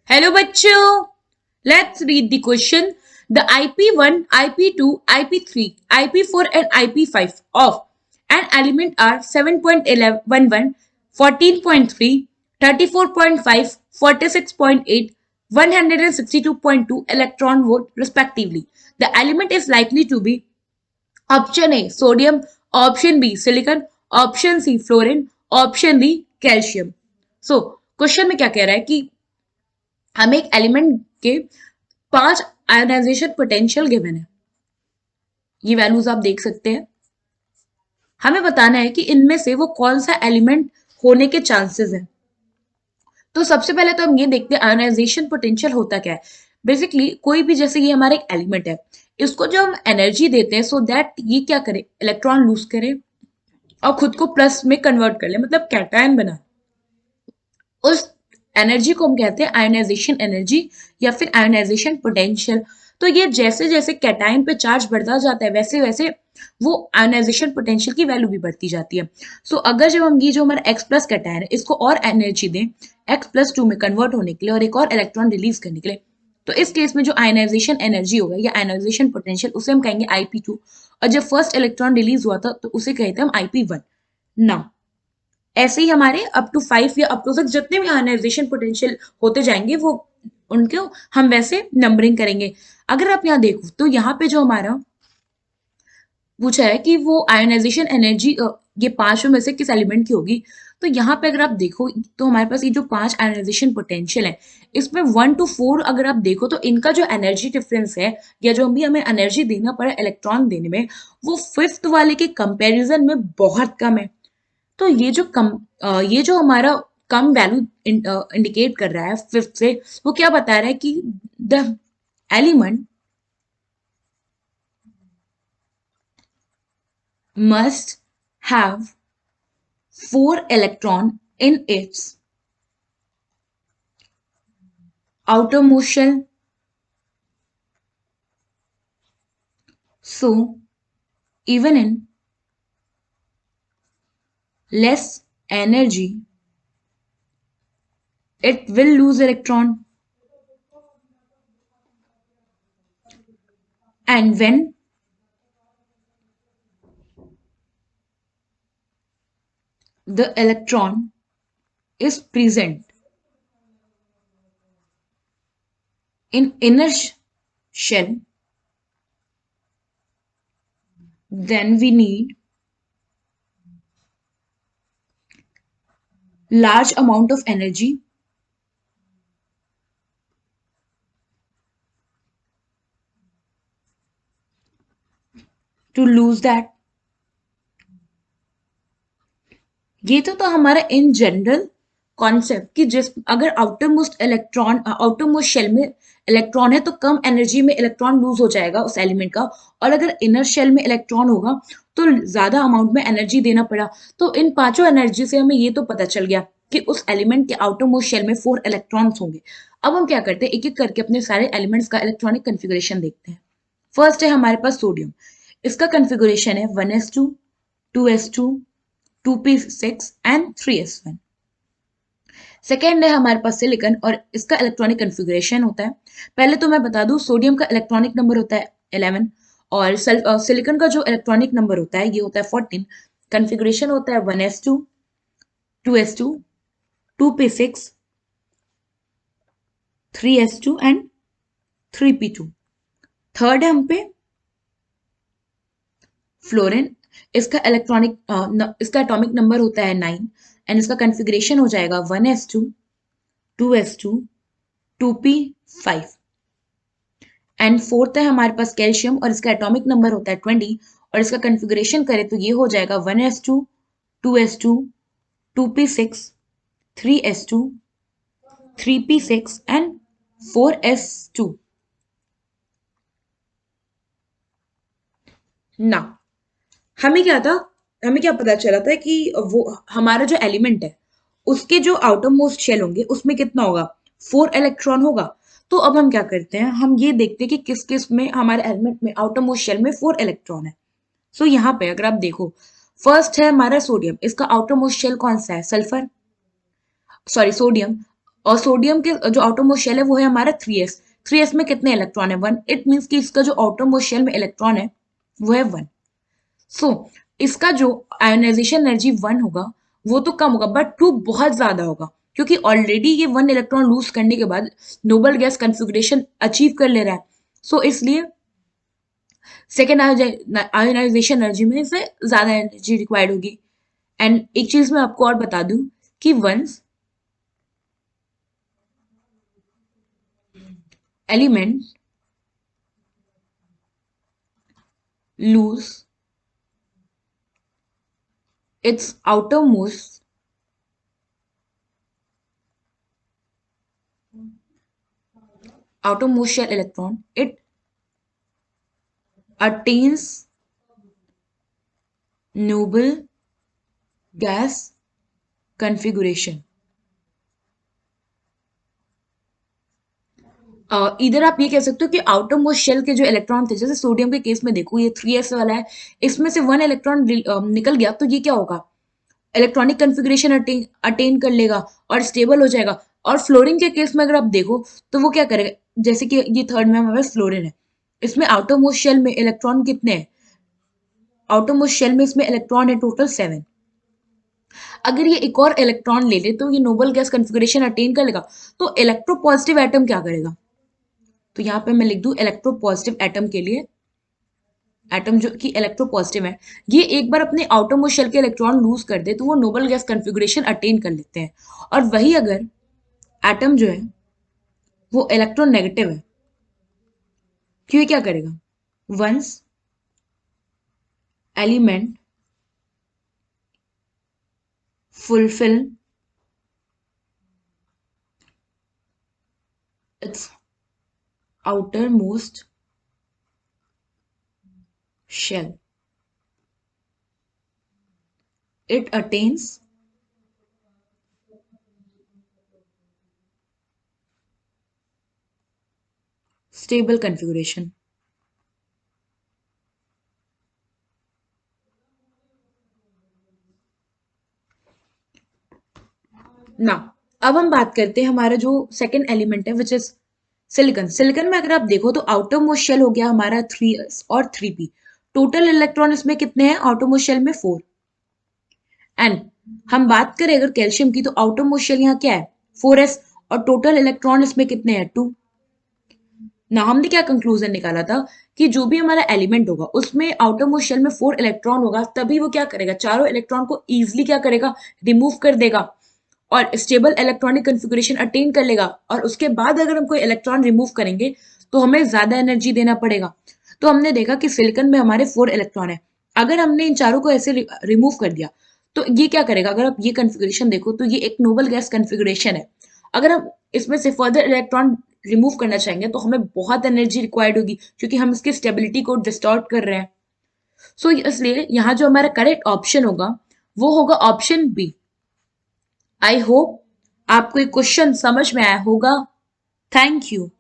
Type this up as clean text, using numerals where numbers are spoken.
Hello बच्चों, let's read the question. The IP1, IP2, IP3, IP4 and IP5 of an element are 7.11, 14.3, 34.5, 46.8, 162.2 electron volt respectively. The element is likely to be option A sodium, option B silicon, option C fluorine, option D calcium. So question में क्या कह रहा है कि हमें एक element के 5 ionization potential given है. ये वैल्यूज आप देख सकते हैं. हमें बताना है कि इनमें से वो कौन सा एलिमेंट होने के चांसेस हैं. तो सबसे पहले तो हम ये देखते हैं आयोनाइजेशन पोटेंशियल होता क्या है. बेसिकली कोई भी, जैसे ये हमारा एक एलिमेंट है, इसको जो हम एनर्जी देते हैं सो दैट ये क्या करे, इलेक्ट्रॉन लूज करे और खुद को प्लस में कन्वर्ट कर ले, मतलब कैटायन बना. उस एनर्जी को हम कहते हैं आयोनाइजेशन एनर्जी या फिर आयोनाइजेशन पोटेंशियल. तो ये जैसे जैसे कैटायन पे चार्ज बढ़ता जाता है वैसे वैसे वो आयोनाइजेशन पोटेंशियल की वैल्यू भी बढ़ती जाती है. सो अगर जब हम ये जो हमारा एक्स प्लस कैटायन है इसको और एनर्जी दें एक्स प्लस टू में कन्वर्ट होने के लिए और एक और इलेक्ट्रॉन रिलीज करने के लिए, तो इस केस में जो आयोनाइजेशन एनर्जी होगा या आयोनाइजेशन पोटेंशियल उसे हम कहेंगे IP2. और जब फर्स्ट इलेक्ट्रॉन रिलीज हुआ था तो उसे कहते हैं हम IP1. नाउ ऐसे ही हमारे अप टू 5 या अप टू 6 जितने भी आयोनाइजेशन पोटेंशियल होते जाएंगे वो उनको हम वैसे नंबरिंग करेंगे. अगर आप यहाँ देखो तो यहाँ पे जो हमारा पूछा है कि वो आयोनाइजेशन एनर्जी ये पांचों में से किस एलिमेंट की होगी. तो यहाँ पे अगर आप देखो तो हमारे पास ये जो 5 आयोनाइजेशन पोटेंशियल है इसमें 1 to 4 अगर आप देखो तो इनका जो एनर्जी डिफरेंस है या जो भी हमें एनर्जी देना पड़ा इलेक्ट्रॉन देने में वो फिफ्थ वाले के कंपैरिजन में बहुत कम है. तो ये जो हमारा कम वैल्यू इंडिकेट कर रहा है फिफ्थ से, वो क्या बता रहा है कि the element must have 4 electron in its outermost shell. So even in less energy it will lose electron, and when the electron is present in inner shell, then we need large amount of energy to lose that. ये तो हमारा in general concept कि जिस अगर outermost shell में electron है तो कम energy में इलेक्ट्रॉन लूज हो जाएगा उस एलिमेंट का, और अगर इनर शेल में इलेक्ट्रॉन होगा तो ज्यादा अमाउंट में एनर्जी देना पड़ा. तो इन पांचों एनर्जी से हमें ये तो पता चल गया कि उस एलिमेंट के आउटरमोस्ट शेल में 4 इलेक्ट्रॉन्स होंगे. अब हम क्या करते हैं, एक एक करके अपने सारे एलिमेंट्स का इलेक्ट्रॉनिक कन्फिगरेशन देखते हैं. फर्स्ट है हमारे पास सोडियम. इसका कन्फिगरेशन है 1s2, 2s2, 2p6 and 3s1. Second है हमारे पास सिलिकॉन और इसका इलेक्ट्रॉनिक कन्फिगरेशन होता है. पहले तो मैं बता दूं सोडियम का इलेक्ट्रॉनिक नंबर होता है 11 और सिलिकॉन का जो इलेक्ट्रॉनिक नंबर होता है ये होता है 14. कन्फिगरेशन होता है 1s2, 2s2, 2p6, 3s2 and 3p2. Third है हम पे फ्लोरीन. इसका इसका एटॉमिक नंबर होता है 9 एंड इसका कन्फिगरेशन हो जाएगा 1s2, 2s2, 2p5. And fourth है हमारे पास कैल्शियम और इसका एटॉमिक नंबर होता है 20 और इसका कन्फिगरेशन करें तो ये हो जाएगा 1s2, 2s2, 2p6, 3s2, 3p6 and 4s2. ना हमें क्या पता चला था कि वो हमारा जो एलिमेंट है उसके जो आउटर मोस्ट शेल होंगे उसमें कितना होगा, 4 इलेक्ट्रॉन होगा. तो अब हम क्या करते हैं, हम ये देखते हैं कि किस किस में हमारे एलिमेंट में आउटर मोस्ट शेल में 4 इलेक्ट्रॉन है. सो यहाँ पे अगर आप देखो फर्स्ट है हमारा सोडियम. इसका आउटर मोस्ट शेल कौन सा है, सल्फर, सॉरी सोडियम. और सोडियम के जो आउटरमोस्ट शेल है वो है हमारा 3s। 3s में कितने इलेक्ट्रॉन है? 1। इट मीन्स कि इसका जो आउटरमोस्ट शेल में इलेक्ट्रॉन है वो है 1। सो इसका जो आयोनाइजेशन एनर्जी 1 होगा वो तो कम होगा, बट 2 बहुत ज्यादा होगा, क्योंकि ऑलरेडी ये 1 इलेक्ट्रॉन लूज करने के बाद नोबल गैस कॉन्फ़िगरेशन अचीव कर ले रहा है। सो इसलिए सेकेंड आयोनाइजेशन एनर्जी में से ज्यादा एनर्जी रिक्वायर्ड होगी। एंड एक चीज मैं आपको और बता दूं कि once element lose its outermost shell electron, it attains noble gas configuration। इधर आप ये कह सकते हो कि आउटर मोस्ट शेल के जो इलेक्ट्रॉन थे, जैसे सोडियम के केस में देखो ये 3s वाला है, इसमें से 1 इलेक्ट्रॉन निकल गया तो ये क्या होगा? इलेक्ट्रॉनिक कॉन्फ़िगरेशन अटेन कर लेगा और स्टेबल हो जाएगा। और फ्लोरीन के केस में अगर आप देखो तो वो क्या करेगा? जैसे कि ये थर्ड में हमारे पास फ्लोरीन है, इसमें आउटर मोस्ट शेल में इलेक्ट्रॉन कितने हैं? आउटर मोस्ट शेल में इसमें इलेक्ट्रॉन है टोटल 7। अगर ये एक और इलेक्ट्रॉन ले ले तो ये नोबल गैस कॉन्फ़िगरेशन अटेन कर लेगा। तो इलेक्ट्रोपॉजिटिव एटम क्या करेगा? तो यहाँ पे मैं लिख दूं इलेक्ट्रोपॉजिटिव एटम के लिए, एटम जो कि इलेक्ट्रोपॉजिटिव है, ये एक बार अपने आउटर मोस्ट शेल के इलेक्ट्रॉन लूज कर दे तो वो नोबल गैस कॉन्फ़िगरेशन अटेन कर लेते हैं। और वही अगर एटम जो है वो इलेक्ट्रोनेगेटिव है, क्यों क्या करेगा? Once element fulfil its outermost shell, it attains stable configuration। ना अब हम बात करते हैं हमारा जो सेकेंड एलिमेंट है विच इज सिलिकन। सिलिकन में अगर आप देखो तो आउटर मोस्ट शेल हो गया हमारा 3s और 3p। टोटल इलेक्ट्रॉन इसमें कितने हैं आउटर मोस्ट शेल में? 4। एंड हम बात करें अगर कैल्शियम की तो आउटर मोस्ट शेल यहाँ क्या है? 4s। और टोटल इलेक्ट्रॉन इसमें कितने हैं? 2। ना हमने क्या कंक्लूजन निकाला था कि जो भी हमारा एलिमेंट होगा उसमें आउटर मोस्ट शेल में 4 इलेक्ट्रॉन होगा, तभी वो क्या करेगा? चारों इलेक्ट्रॉन को इजिली क्या करेगा? रिमूव कर देगा और स्टेबल इलेक्ट्रॉनिक कॉन्फ़िगरेशन अटेन कर लेगा। और उसके बाद अगर हम कोई इलेक्ट्रॉन रिमूव करेंगे तो हमें ज्यादा एनर्जी देना पड़ेगा। तो हमने देखा कि सिलिकॉन में हमारे 4 इलेक्ट्रॉन है, अगर हमने इन चारों को ऐसे रिमूव कर दिया तो ये क्या करेगा? अगर आप ये कॉन्फ़िगरेशन देखो तो ये एक नोबल गैस कॉन्फ़िगरेशन है। अगर हम इसमें से फर्दर इलेक्ट्रॉन रिमूव करना चाहेंगे तो हमें बहुत एनर्जी रिक्वायर्ड होगी, क्योंकि हम इसकी स्टेबिलिटी को डिस्टॉर्ट कर रहे हैं। सो इसलिए यहाँ जो हमारा करेक्ट ऑप्शन होगा वो होगा ऑप्शन बी। आई होप आपको ये क्वेश्चन समझ में आया होगा। Thank you.